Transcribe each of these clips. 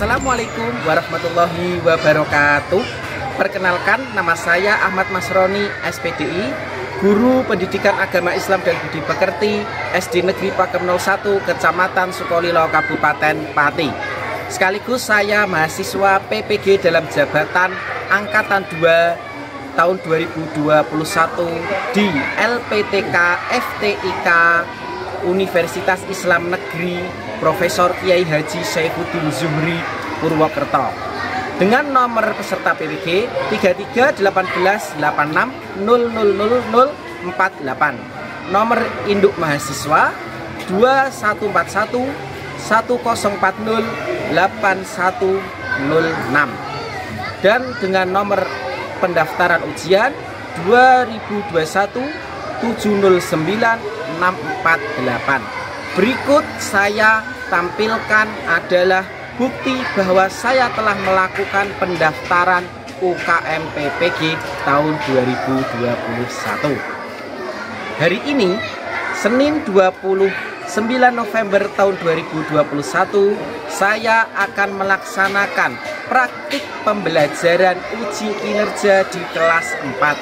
Assalamualaikum warahmatullahi wabarakatuh. Perkenalkan, nama saya Ahmad Masroni, SPDI, Guru Pendidikan Agama Islam dan Budi Pekerti, SD Negeri Pakem 01, Kecamatan Sukolilo, Kabupaten Pati. Sekaligus saya mahasiswa PPG dalam jabatan Angkatan 2 tahun 2021 di LPTK FTIK Universitas Islam Negeri Profesor Kiai Haji Saifuddin Zuhri Purwokerto dengan nomor peserta PPG 331868600048, nomor induk mahasiswa 2141040810, dan dengan nomor pendaftaran ujian 2021709648. Berikut saya tampilkan adalah bukti bahwa saya telah melakukan pendaftaran UKM PPG tahun 2021. Hari ini, Senin 29 November tahun 2021, saya akan melaksanakan praktik pembelajaran uji kinerja di kelas 4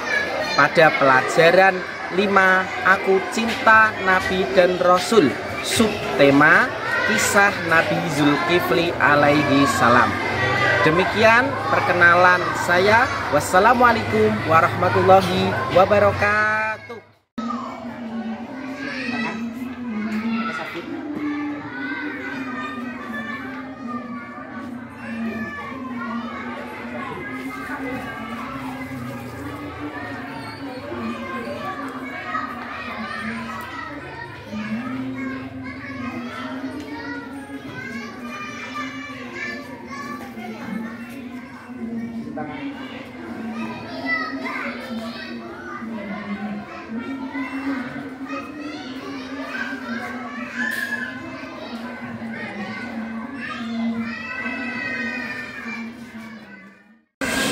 pada pelajaran 5 Aku Cinta Nabi dan Rasul, subtema Kisah Nabi Zulkifli alaihi salam. Demikian perkenalan saya. Wassalamualaikum warahmatullahi wabarakatuh.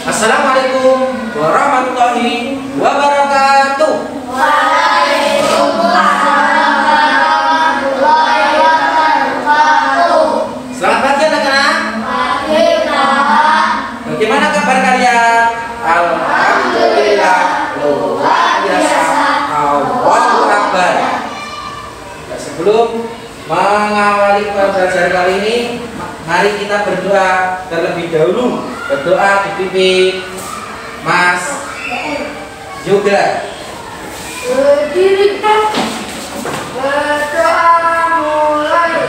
Assalamualaikum warahmatullahi wabarakatuh. Waalaikumsalam warahmatullahi wabarakatuh. Selamat pagi anak-anak. Pagi, Pak. Bagaimana kabar kalian? Alhamdulillah luar biasa. Allahu Akbar. Sebelum mengawali pembelajaran kali ini, mari kita berdoa terlebih dahulu. Berdoa dipimpin Mas Yoga. Berdiri, berdoa mulai.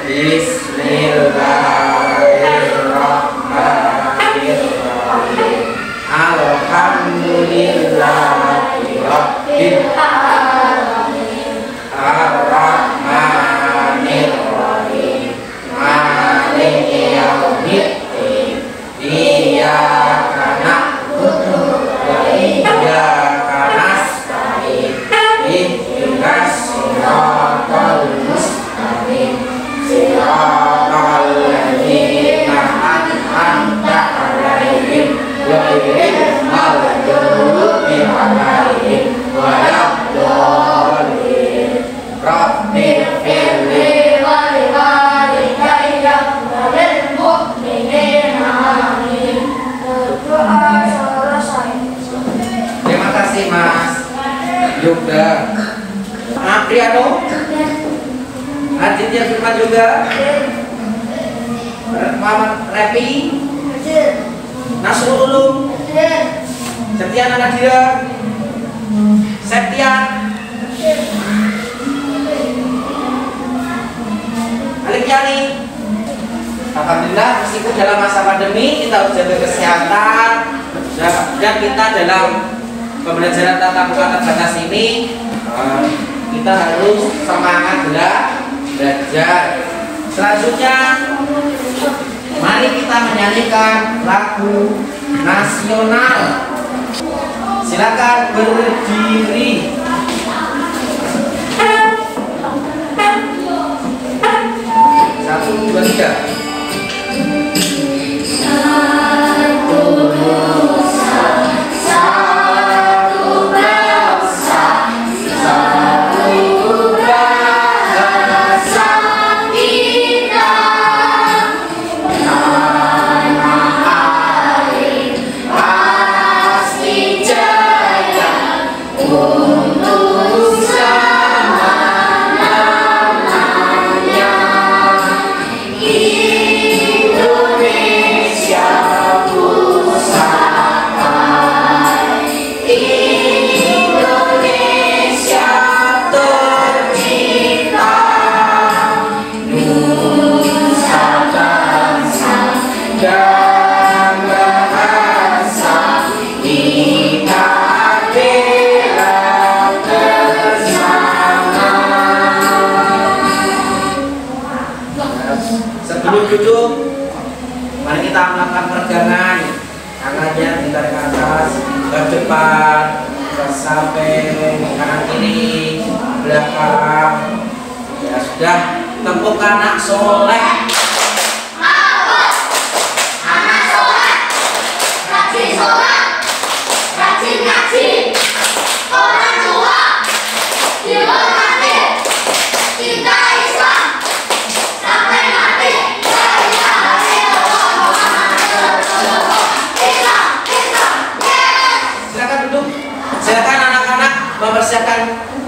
Bismillahirrahmanirrahim. Alhamdulillahirabbil alamin. Ar-Rahmanirrahim. Maliki yaumiddin. Iyyaka na'budu wa iyyaka nasta'in. Ihdinas siratal mustaqim. Siratal ladzina an'amta 'alaihim ghairil maghdubi 'alaihim waladdallin. Rabbil firli Wali walidayya walil mu'minina. Amin. Berdoa selesai. Terima kasih Mas Yoga. Apriano, Aditya Firman juga, Muhammad Repi, Nasrul Ulum, Septiana Nadira, Septian, Alifiani. Alhamdulillah, meskipun dalam masa pandemi kita harus jaga kesehatan, dan kita dalam pembelajaran tatap muka terbatas ini kita harus semangat belajar. Selanjutnya, mari kita menyanyikan lagu nasional. Silakan berdiri. 1, 2, 3. Kita Sebelum duduk, mari kita melakukan peregangan. Tangannya ditarik ke atas, ke depan, ke samping, kanan kiri, belakang. Ya sudah, tepuk anak soleh. Anak soleh, rajin sholat, rajin ngaji, orang tua dihormati, cinta Islam sampai mati. La ilaha illallah Muhammadur Rasulullah. Islam, Islam, yes. Silakan duduk. Silakan anak-anak mempersiapkan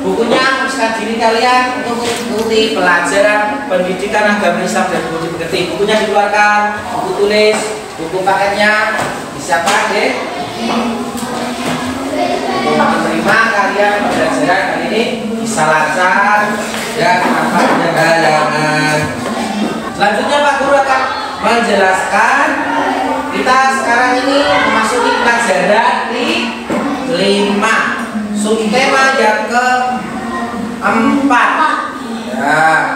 bukunya, mempersiapkan diri kalian untuk mengikuti pelajaran pendidikan agama Islam dan budi pekerti. Bukunya dikeluarkan, buku tulis, buku paketnya disiapkan deh. Untuk menerima kalian pembelajaran kali ini bisa lancar dan tanpa ada halangan. Selanjutnya Pak Guru akan menjelaskan. Kita sekarang ini memasuki pelajaran di 5, subtema yang ke-4. Ya.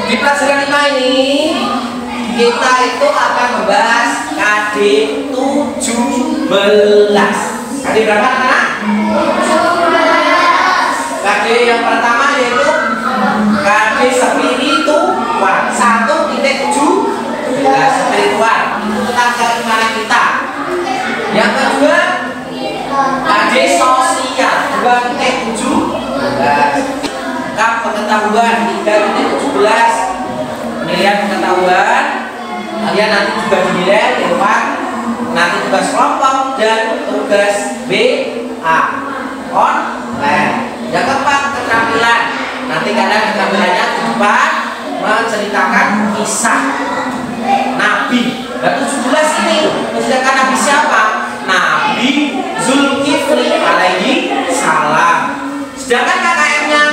Di pelajaran 5 ini kita itu akan membahas KD 17. KD berapa anak? KD yang pertama yaitu KD spiritual 1.17 spiritual, itu tentang keimanan kita. Yang kedua KD sosial 2.17 kap pengetahuan 3.17 penilaian pengetahuan. Kalian nanti juga dinilai lewat nanti tugas kelompok dan tugas BA online. Yang keempat keterampilan, nanti kalian keterampilannya dapat menceritakan kisah Nabi. Dan 17 ini menceritakan Nabi siapa? Nabi Zulkifli alaihi salam. Sedangkan KKM-nya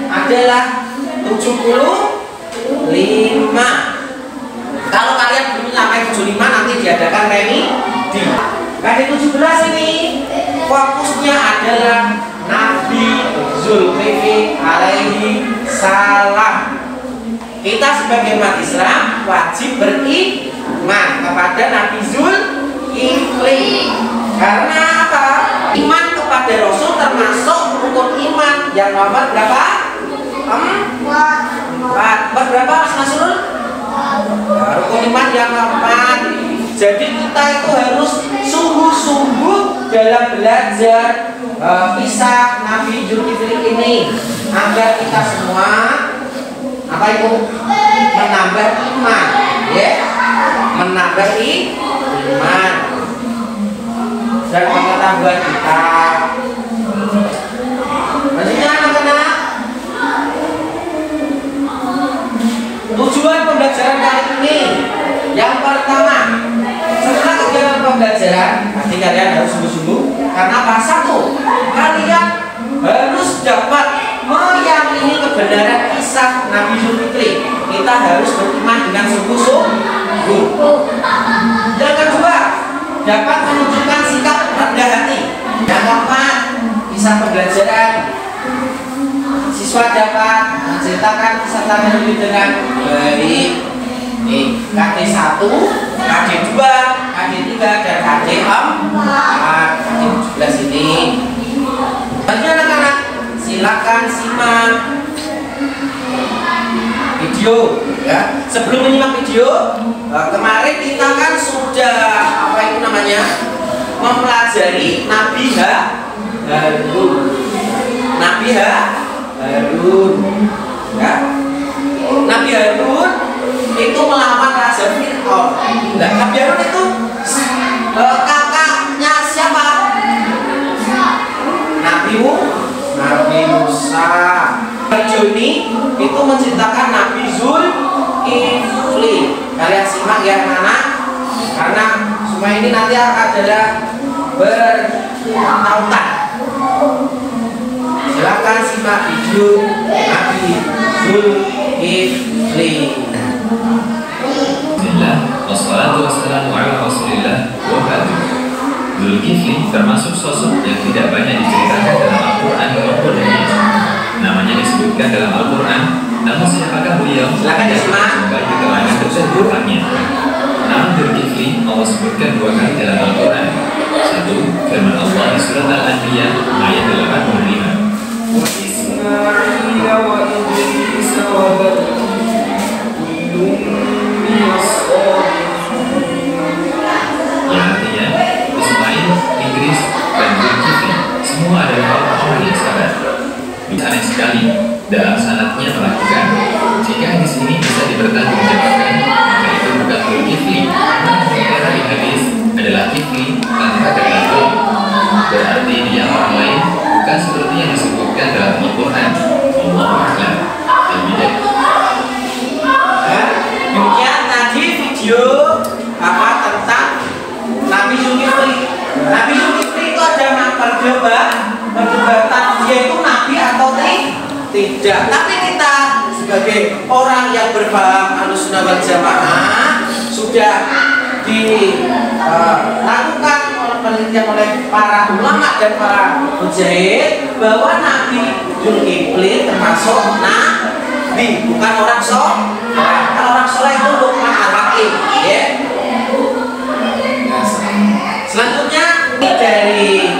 adalah 75. Kalau kalian belum sampai 75 nanti diadakan remedi. KD 17 ini fokusnya adalah Nabi Zulkifli alaihi salam. Kita sebagai umat Islam wajib beriman kepada Nabi Zulkifli. Karena apa? Iman kepada Rasul termasuk rukun iman yang nomor berapa? 4. Berapa Mas Nasrul? Rukun iman yang keempat. Jadi kita itu harus sungguh-sungguh dalam belajar kisah Nabi Zulkifli ini agar kita semua apa itu menambah iman, ya, menambah iman dan pengetahuan kita. Maksudnya anak-anak, tujuan pembelajaran kali ini yang pertama, setelah kegiatan pembelajaran nanti kalian harus sungguh-sungguh. Karena apa? Satu, kalian harus dapat meyakini kebenaran kisah Nabi Zulkifli. Kita harus beriman dengan sungguh-sungguh. Yang kedua, dapat menunjukkan sikap rendah hati. Yang keempat, kisah pembelajaran siswa dapat menceritakan kisah Nabi dengan baik. KD 1, KD 2, KD 3, dan KD 4. KD 17 ini. Bagi anak-anak, silakan simak video ya. Sebelum menyimak video, kemarin kita kan sudah apa itu namanya mempelajari Nabi Harun. Nabi Harun ya. Nabi Harun itu melawan Raja Fir'aun. Nah, Nabi Harun itu kakaknya siapa? Nabi Musa. Video ini itu menceritakan Nabi Zulkifli. Kalian simak ya anak-anak, karena semua ini nanti adalah bertautan. Silakan simak video Nabi Zulkifli. Bismillah, wassalatu wassalamu ala rasulillah wa ba'du. Zulkifli termasuk sosok yang tidak banyak diceritakan dalam Al-Quran maupun hadis. Namanya disebutkan dalam Al-Quran, namun siapakah beliau? Silakan disimak. Kembali keterangan keseluruhannya. Nama Dzulkifli Allah sebutkan 2 kali dalam Al-Quran. 1. Firman Allah di surat Al-Anbiya ayat 85. Ismail wa Idris wa yang artinya Ismail, Idris, dan Dzulkifli semua adalah orang-orang yang sabar. Aneh sekali dalam sanadnya melakukan. Jika hadis ini bisa dipertanggungjawabkan, maka itu bukan Dzulkifli. Karena di hadis adalah Kifli tanpa kata. Berarti dia orang lain, bukan seperti yang disebutkan dalam Al-Quran. Allahu a'lam. Demikian tadi video tentang Nabi Dzulkifli. Nabi Dzulkifli itu ada perdebatan dia itu nabi atau tidak. Tapi kita sebagai orang yang berpaham Ahlussunnah wal Jamaah sudah dilakukan penelitian oleh para ulama dan para mujahid bahwa Nabi Dzulkifli termasuk nabi, bukan orang soleh. Kalau orang soleh itu Luqman Al-Hakim, ya. Selanjutnya dari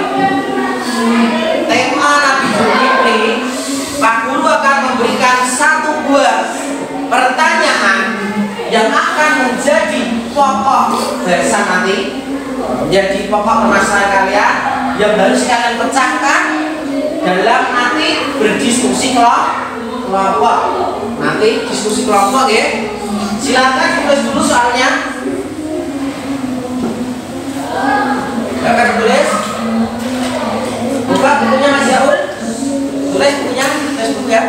tema Nabi Dzulkifli, Pak Guru akan memberikan 1 buah pertanyaan yang akan menjadi pokok bahasan nanti, menjadi pokok permasalahan kalian yang harus kalian pecahkan dalam nanti berdiskusi kelompok. Nanti diskusi kelompok, ya. Silakan tulis dulu soalnya. Silakan tulis. Buka bukunya Mas Yaul. Tulis bukunya, tulis buku, ya.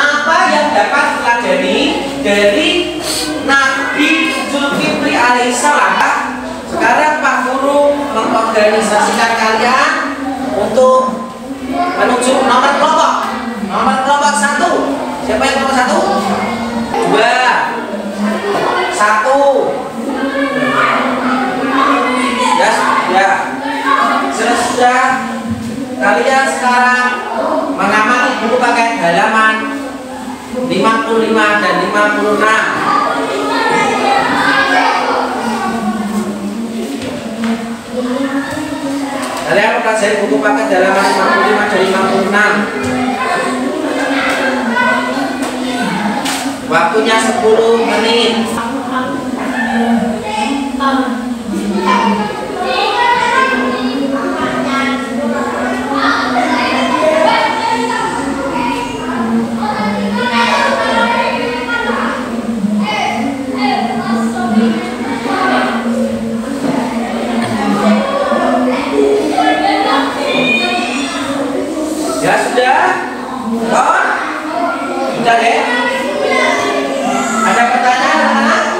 Apa yang dapat dipelajari dari Nabi Dzulkifli alaihissalam? Sekarang Pak Guru mengorganisasikan kalian untuk menuju nomor kelompok. Nomor kelompok 1. Siapa yang nomor 1? 2, 1. Ya. Sudah. Kalian sekarang mengamati buku pakai halaman 55 dan 56. Kalian pelajari buku paket halaman 55 dan 56. Waktunya 10 menit. Ya sudah? Oh, sudah, ya? Ada pertanyaan, anak?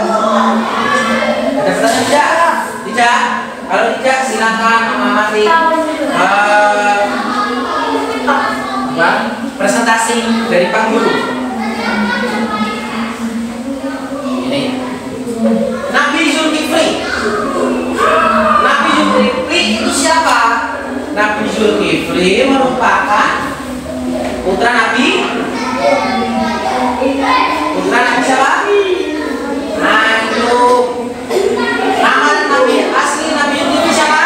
Ada pertanyaan tidak? Tidak? Kalau tidak, silakan mengamati presentasi dari Pak Guru. Ini Nabi Dzulkifli. Nabi Dzulkifli itu siapa? Nabi Dzulkifli merupakan putra Nabi siapa? Nah, itu nama Nabi asli Nabi Dzulkifli siapa?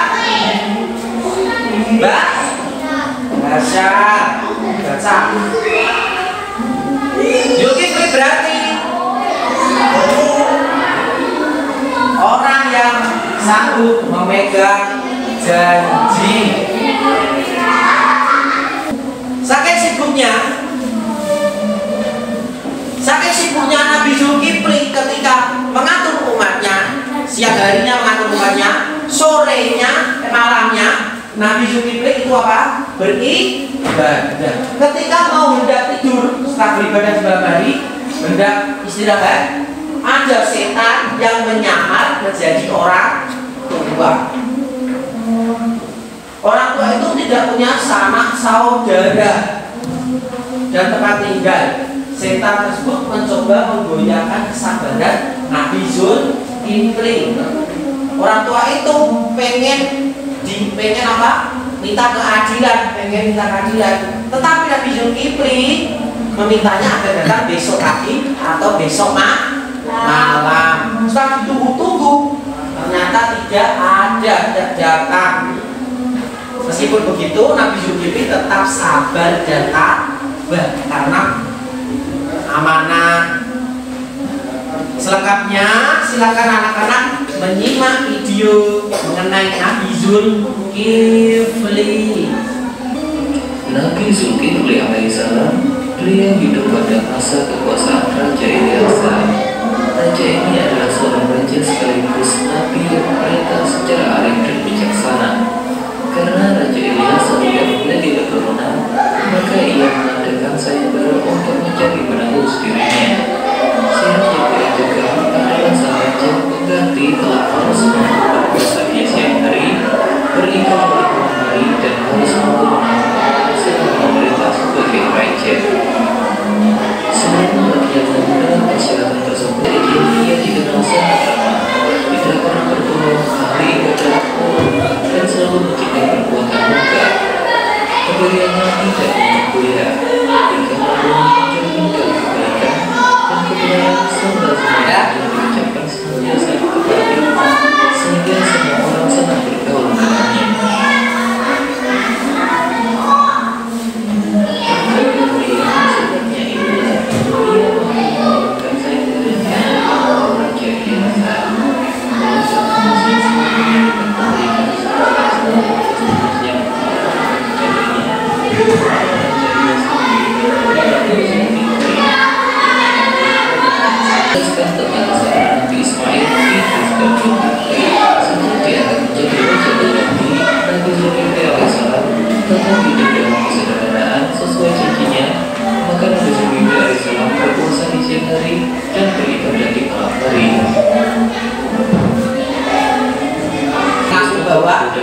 Baca. Dzulkifli berarti orang yang sanggup memegang janji. Saking sibuknya Nabi Dzulkifli ketika mengatur umatnya, siang harinya mengatur umatnya, sorenya, malamnya, Nabi Dzulkifli itu apa? Beribadah. Ketika mau hendak tidur setelah beribadah di malam hari, hendak istirahat, ada setan yang menyamar menjadi orang tua. Orang tua itu tidak punya sanak saudara dan tempat tinggal. Setan tersebut mencoba menggoyahkan kesabaran Nabi Dzulkifli. Orang tua itu pengen apa? Minta keadilan, Tetapi Nabi Zulkifli memintanya agar datang besok pagi atau besok malam. Setelah ditunggu-tunggu, ternyata tidak datang. Meskipun begitu, Nabi Zulkifli tetap sabar dan tabah karena amanah. Selengkapnya silakan anak-anak menyimak video mengenai Nabi Zulkifli. Nabi Zulkifli alaihissalam, beliau hidup pada masa kekuasaan Raja Ilyasa. Raja ini adalah seorang raja sekaligus nabi yang memerintah secara arif dan bijaksana. Karena Raja Ilyasa tidak memiliki keturunan, maka ia mengadakan sayembara untuk mencari penerus dirinya. Siapa juga adalah sang raja pengganti telah harus berpuasa di siang hari, berikan di malam hari, dan harus menggunakan memerintah sebagai raja. Sebelum rakyat mengenal persyaratan tersebut, ia dikenal sangat ramah, tidak pernah berbohong, ahli ibadah, dan selalu mencintai perbuatan muka. Kemudiannya tidak memperkuliah, hingga lalu mencerminkan kebaikan dan kebenaran serta semuanya yang diucapkan semuanya sangat tepat, sehingga semua orang senang bergaul dengannya.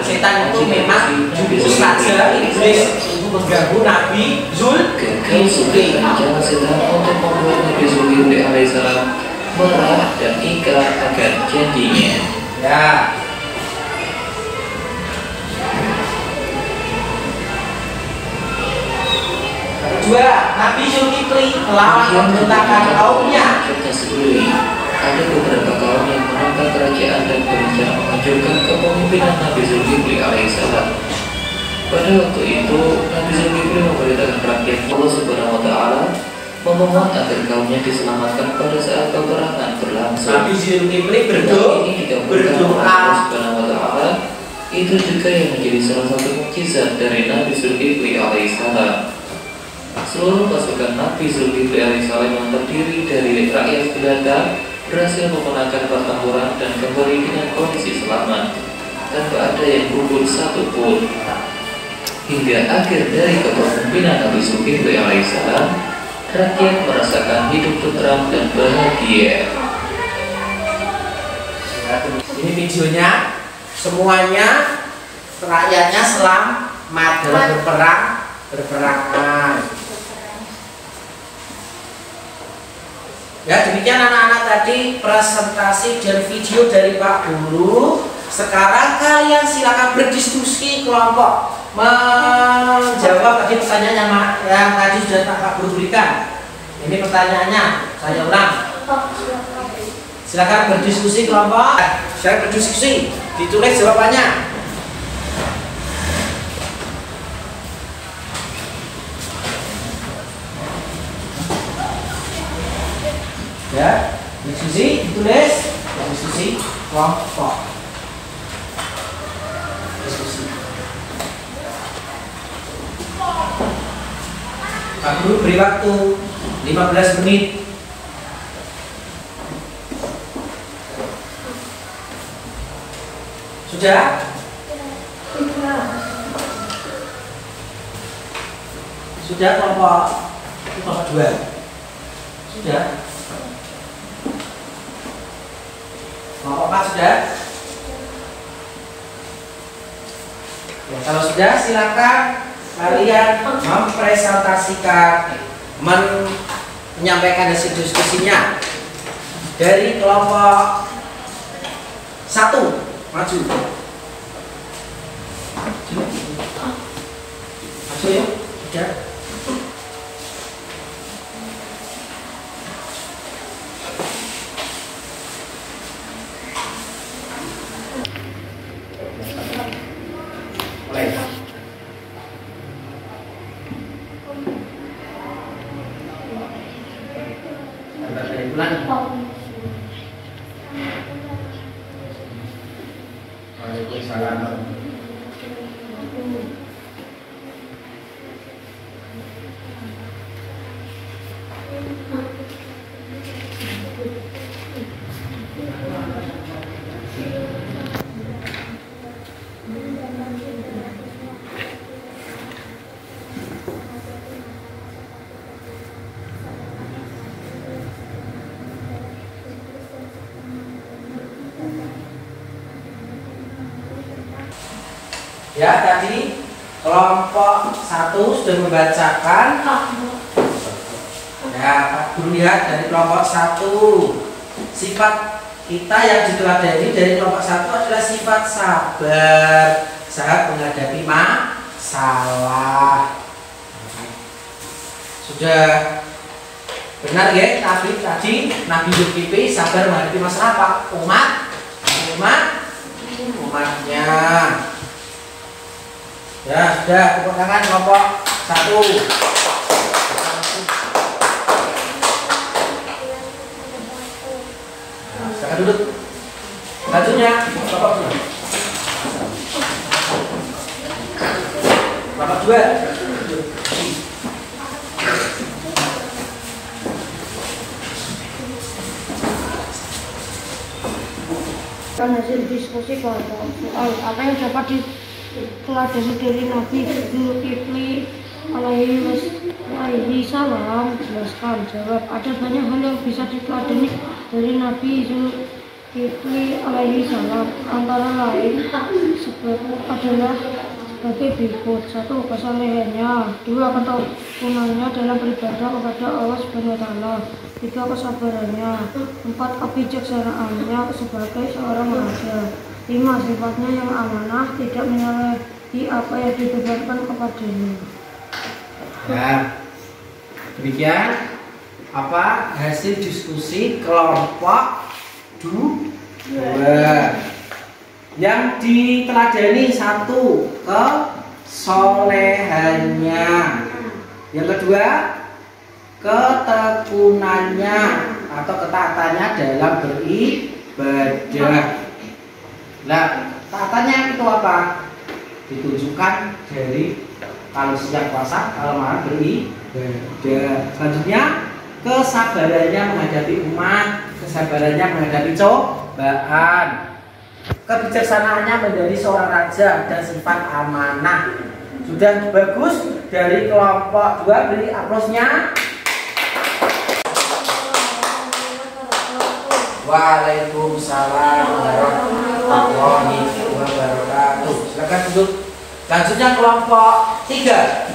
Setan itu memang jurus raja iblis untuk mengganggu Nabi Zulkifli. Jangan setan untuk membuat Nabi Zulkifli alaihissalam marah dan ingkar akan janjinya. Ya. Kedua, Nabi Zulkifli telah memerintahkan kaumnya. Ada beberapa kaum yang menentang kerajaan dan berencana menghancurkan kepemimpinan Nabi Zulkifli alaihissalam. Pada waktu itu, Nabi Zulkifli memerintahkan rakyat Allah Subhanahu wa Ta'ala memohon agar kaumnya diselamatkan pada saat peperangan berlangsung. Nabi Zulkifli berdoa. Allah Subhanahu wa Ta'ala. Itu juga yang menjadi salah satu mukjizat dari Nabi Zulkifli alaihissalam. Seluruh pasukan Nabi Zulkifli alaihissalam yang terdiri dari rakyat jelata berhasil memenangkan pertempuran dan kembali dengan kondisi selamat tanpa ada yang gugur satupun. Hingga akhir dari kepemimpinan Nabi Zulkifli alaihissalam, rakyat merasakan hidup tentram dan bahagia. Ini videonya, semuanya rakyatnya selamat dalam berperangan. Ya, demikian anak-anak tadi presentasi dan video dari Pak Guru. Sekarang kalian silakan berdiskusi kelompok, menjawab tadi pertanyaan yang tadi sudah Pak Guru berikan. Ini pertanyaannya, saya ulang. Silakan berdiskusi kelompok. Saya berdiskusi, ditulis jawabannya. Ya, diskusi ditulis, diskusi kelompok, diskusi. Pak Guru beri waktu 15 menit. Sudah? Sudah kelompok 2? Sudah? Kelompok 4 sudah? Ya, kalau sudah silakan kalian mempresentasikan, menyampaikan hasil diskusinya. Dari kelompok 1 maju. Waalaikumsalam. Ya, tadi kelompok 1 sudah membacakan. Ya, Pak Guru lihat dari kelompok 1. Sifat kita yang diteladani dari kelompok 1 adalah sifat sabar saat menghadapi masalah. Sudah benar ya, tadi Nabi Zulkifli sabar menghadapi masalah apa? Umatnya. Ya, sudah, tepuk tangan kelompok 1. Nah, silakan duduk. Selanjutnya, kelompok 2. Kelompok 2. Hasil diskusi kelompok soal apa yang dapat diteladani dari Nabi Zulkifli alaihi salam. Jelaskan. Jawab. Ada banyak hal yang bisa diteladani dari Nabi Zulkifli alaihi salam. Antara lain adalah sebagai berikut: 1. Kesalehannya. 2. Ketekunannya dalam beribadah kepada Allah Subhanahu wa Ta'ala. 3. Kesabarannya. 4. Kebijaksanaannya sebagai seorang raja. 5. Sifatnya yang amanah, tidak menyalahi apa yang dibebankan kepadanya. Nah, demikian hasil diskusi kelompok 2. Yang diteladani 1. Kesolehannya. Yang kedua, ketekunannya atau ketaatannya dalam beribadah. Nah, taatannya itu apa? Ditunjukkan dari kalau siang puasa, kalau malam beribadah. Selanjutnya, kesabarannya menghadapi umat, kesabarannya menghadapi cobaan, kebijaksanaannya menjadi seorang raja, dan sifat amanah. Sudah bagus. Dari kelompok 2 beri aplausnya. Waalaikumsalam warahmatullahi wabarakatuh. Silakan duduk. Selanjutnya kelompok 3.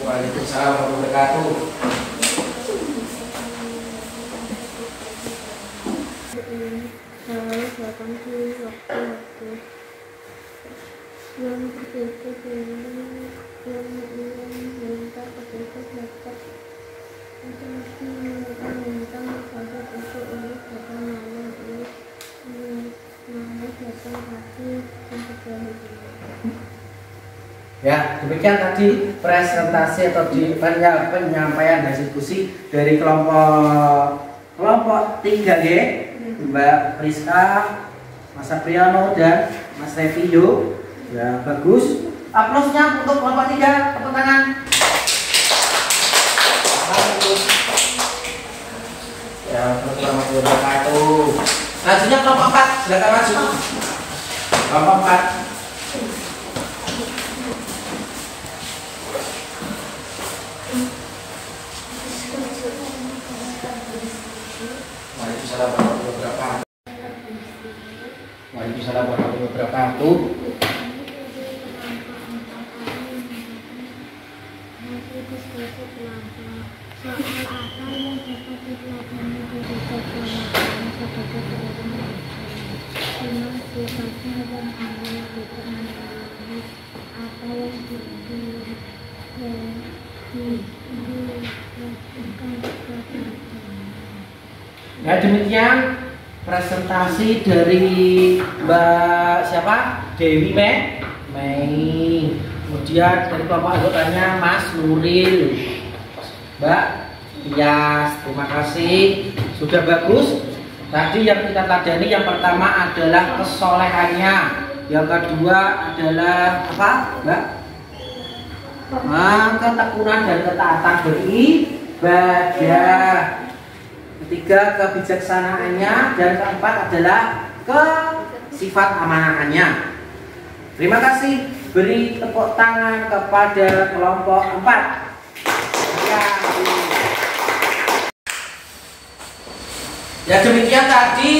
Waalaikumsalam warahmatullahi wabarakatuh. Waktu yang berbeda dengan yang minta berbeda dapat minta pada untuk pada malam ini datang lagi untuk Ya, demikian tadi presentasi atau penyampaian diskusi dari kelompok 3G, Mbak Priska, Mas Apriano, dan Mas Revio. Ya, bagus. Aplausnya untuk kelompok 3, tepuk tangan. Ya, warahmatullahi wabarakatuh. Selanjutnya kelompok 4, silakan maju. Kelompok 4. Waalaikumsalam warahmatullahi wabarakatuh. Waalaikumsalam warahmatullahi wabarakatuh. Nah, demikian presentasi dari Mbak siapa? Dewi Mei. Kemudian dari kelompok anggotanya Mas Nuril, Mbak Tias, terima kasih, sudah bagus. Tadi yang kita tadani yang pertama adalah kesolehannya, yang kedua adalah apa, Mbak? Ketekunan dan ketaatan beribadah. Ketiga kebijaksanaannya, dan keempat adalah sifat amanahannya. Terima kasih. Beri tepuk tangan kepada kelompok 4. Ya demikian tadi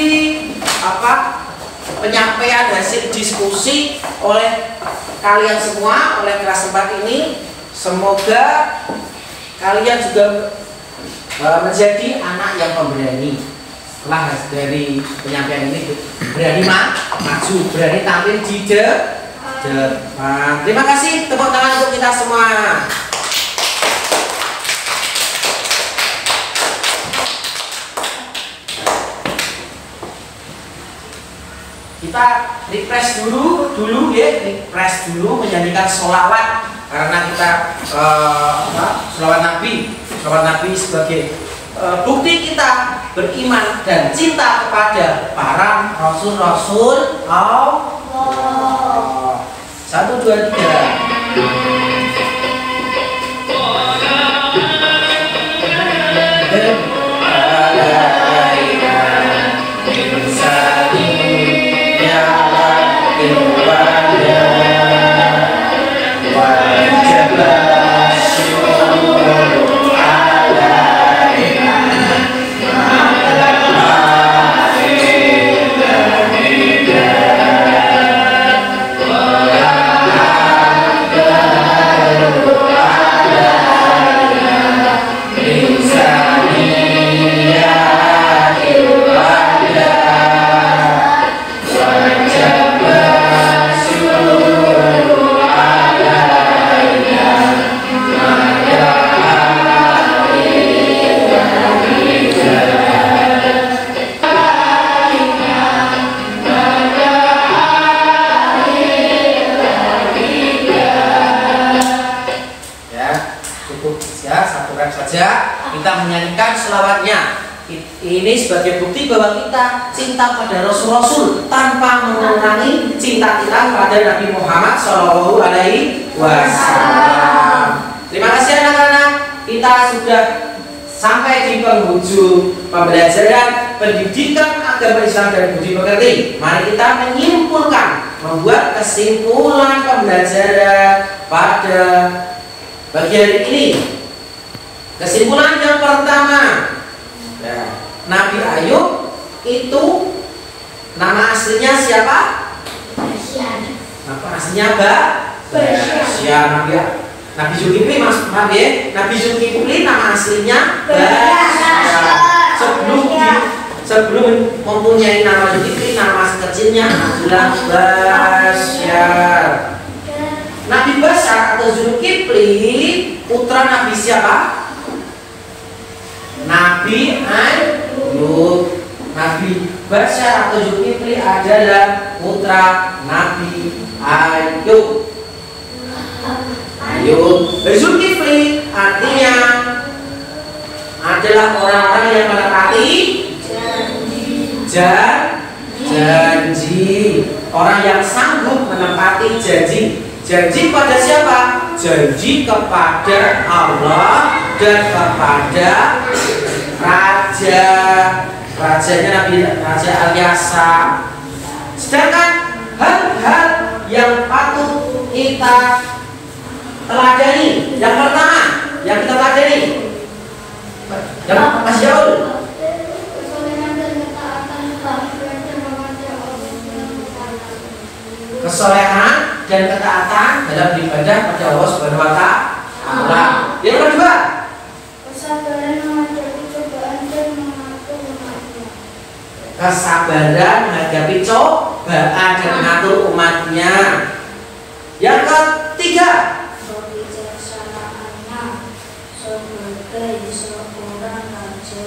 penyampaian hasil diskusi oleh kalian semua, oleh kelas 4 ini. Semoga kalian juga menjadi anak yang pemberani. Setelah dari penyampaian ini berani maju, berani tampil di depan. Terima kasih, tepuk tangan untuk kita semua. Kita refresh dulu ya, refresh dulu menyanyikan sholawat karena kita sholawat Nabi sebagai bukti kita beriman dan cinta kepada para rasul-rasul Allah. 1, 2, 3. Kita menyanyikan selawatnya. Ini sebagai bukti bahwa kita cinta pada Rasul-Rasul tanpa mengurangi cinta kita pada Nabi Muhammad SAW. Terima kasih anak-anak. Kita sudah sampai di penghujung pembelajaran pendidikan agama Islam dan budi pekerti. Mari kita menyimpulkan, membuat kesimpulan pembelajaran pada bagian ini. Kesimpulan yang pertama, ya, Nabi Ayub itu nama aslinya siapa? Nama aslinya Basya. Nabi Zulkifli maaf ya, Nabi Zulkifli nama aslinya Basya. Sebelum mempunyai nama Zulkifli, nama kecilnya adalah Basyar. Nabi Basyar atau Zulkifli putra Nabi siapa? Nabi Ayub. Nabi Basyar atau Zulkifli adalah putra Nabi Ayub. Zulkifli artinya adalah orang-orang yang menepati janji. Orang yang sanggup menepati janji. Janji pada siapa? Janji kepada Allah dan kepada rajanya Nabi Raja Al-Yasa. Sedangkan hal-hal yang patut kita teladani, yang pertama yang kita teladani, yang Mas Yaul, kesolehan dan ketaatan dalam beribadah pada Allah Subhanahu wa Ta'ala. Yang kedua, kesabaran menghadapi cobaan dan mengatur umatnya. Kesabaran menghadapi cobaan dan mengatur umatnya. Yang ketiga, kebijaksanaannya sebagai seorang raja.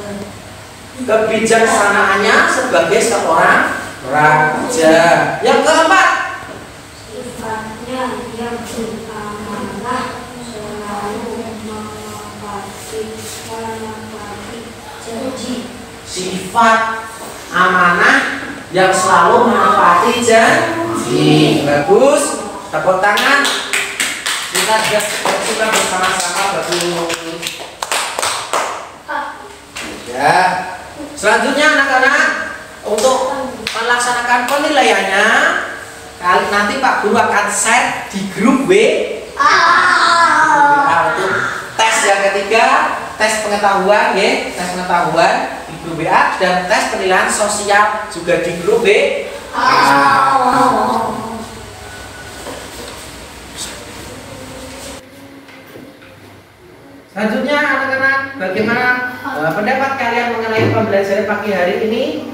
Kebijaksanaannya sebagai seorang raja. Yang keempat, Sifatnya yang amanah, selalu menepati janji. Sifat amanah yang selalu menepati janji. Bagus. Tepuk tangan. Kita bersyukur bersama-sama bagus. Ya. Selanjutnya anak-anak untuk melaksanakan penilaiannya, nanti Pak Guru akan share di grup WA untuk tes yang ketiga, tes pengetahuan, ya, tes pengetahuan di grup WA dan tes penilaian sosial juga di grup WA. Selanjutnya anak-anak, bagaimana pendapat kalian mengenai pembelajaran pagi hari ini?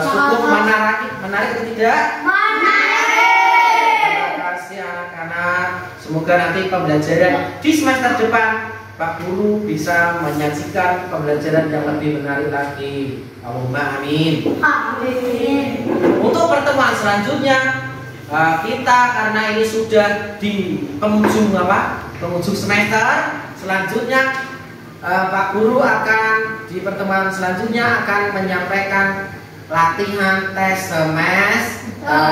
Cukup menarik atau tidak? Terima kasih anak-anak. Semoga nanti pembelajaran di semester depan Pak Guru bisa menyajikan pembelajaran yang lebih menarik lagi. Allahumma amin. Untuk pertemuan selanjutnya kita, karena ini sudah di penghujung semester, selanjutnya Pak Guru akan di pertemuan selanjutnya akan menyampaikan latihan tes semester.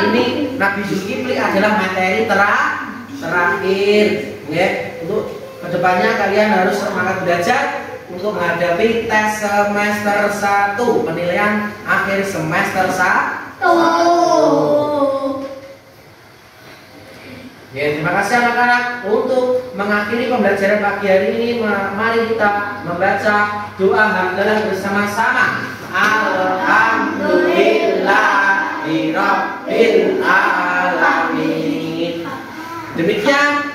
Ini Nabi Zulkifli adalah materi terakhir, ya. Untuk kedepannya kalian harus semangat belajar untuk menghadapi tes semester 1, penilaian akhir semester 1. Ya, terima kasih anak-anak. Untuk mengakhiri pembelajaran pagi hari ini, mari kita membaca doa hamdalah bersama-sama. Alhamdulillahirabbil alamin. Demikian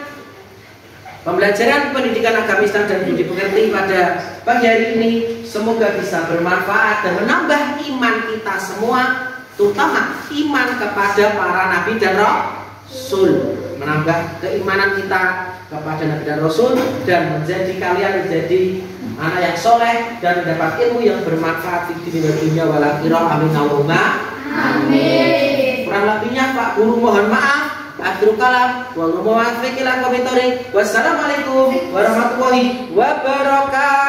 pembelajaran pendidikan agama Islam dan budi pekerti pada pagi hari ini. Semoga bisa bermanfaat dan menambah iman kita semua, terutama iman kepada para nabi dan rasul, menambah keimanan kita kepada nabi dan rasul, dan menjadi kalian menjadi anak yang soleh dan mendapat ilmu yang bermanfaat di dunia wal akhirah. Amin Allahumma amin. Kurang lebihnya Pak Guru mohon maaf. Akhirul kalam wa muwaffiq ila qaumi thoriq. Wassalamualaikum warahmatullahi wabarakatuh.